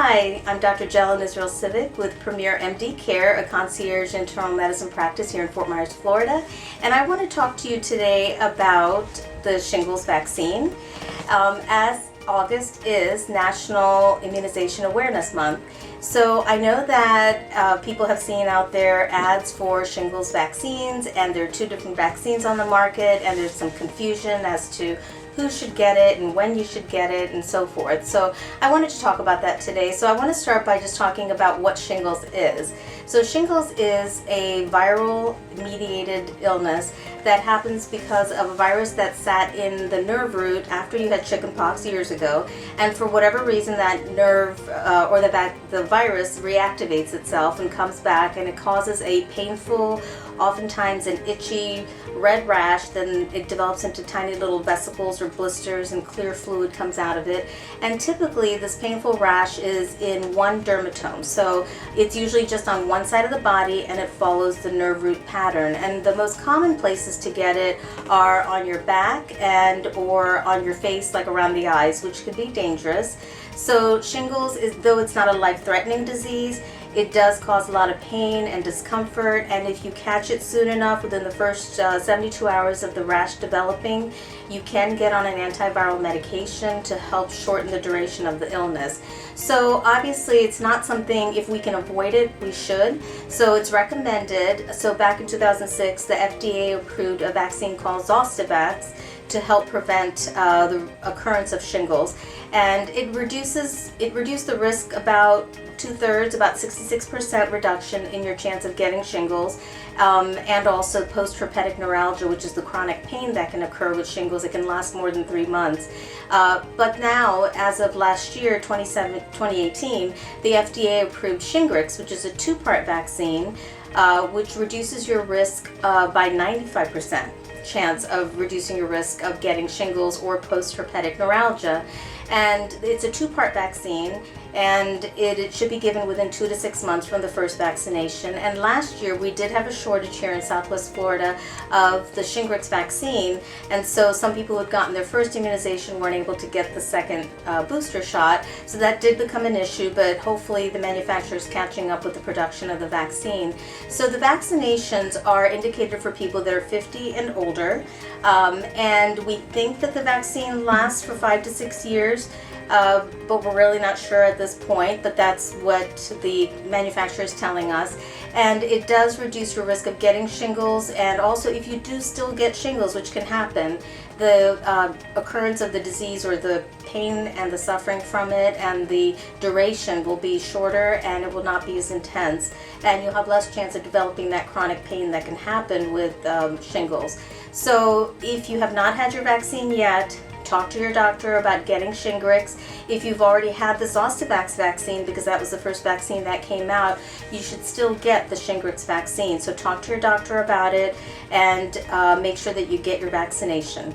Hi, I'm Dr. Jelen Israel Civic with Premier MD Care, a concierge internal medicine practice here in Fort Myers, Florida. And I want to talk to you today about the shingles vaccine. As August is National Immunization Awareness Month, so I know that people have seen out there ads for shingles vaccines, and there are two different vaccines on the market, and there's some confusion as to who should get it and when you should get it and so forth. So I wanted to talk about that today. So I want to start by just talking about what shingles is. So shingles is a viral mediated illness that happens because of a virus that sat in the nerve root after you had chickenpox years ago, and for whatever reason that nerve or the virus reactivates itself and comes back, and it causes a painful, oftentimes an itchy red rash. Then it develops into tiny little vesicles or blisters, and clear fluid comes out of it. And typically this painful rash is in one dermatome, so it's usually just on one side of the body, and it follows the nerve root pattern. And the most common places to get it are on your back and or on your face, like around the eyes, which could be dangerous. So shingles is, though it's not a life-threatening disease, it does cause a lot of pain and discomfort, and if you catch it soon enough, within the first 72 hours of the rash developing, you can get on an antiviral medication to help shorten the duration of the illness. So obviously it's not something, if we can avoid it, we should. So it's recommended. So back in 2006, the FDA approved a vaccine called Zostavax to help prevent the occurrence of shingles, and it reduced the risk about 2/3, about 66% reduction in your chance of getting shingles, and also post-herpetic neuralgia, which is the chronic pain that can occur with shingles. It can last more than 3 months. But now, as of last year, 2018, the FDA approved Shingrix, which is a 2-part vaccine, which reduces your risk by 95%. Chance of reducing your risk of getting shingles or post-herpetic neuralgia. And it's a 2-part vaccine, and it should be given within 2 to 6 months from the first vaccination. And last year we did have a shortage here in Southwest Florida of the Shingrix vaccine, and so some people who had gotten their first immunization weren't able to get the second booster shot. So that did become an issue, but hopefully the manufacturer is catching up with the production of the vaccine. So the vaccinations are indicated for people that are 50 and older, and we think that the vaccine lasts for 5 to 6 years. But we're really not sure at this point, but that's what the manufacturer is telling us. And it does reduce your risk of getting shingles, and also if you do still get shingles, which can happen, the occurrence of the disease or the pain and the suffering from it and the duration will be shorter, and it will not be as intense, and you'll have less chance of developing that chronic pain that can happen with shingles. So if you have not had your vaccine yet, talk to your doctor about getting Shingrix. If you've already had the Zostavax vaccine, because that was the first vaccine that came out, you should still get the Shingrix vaccine. So talk to your doctor about it, and make sure that you get your vaccination.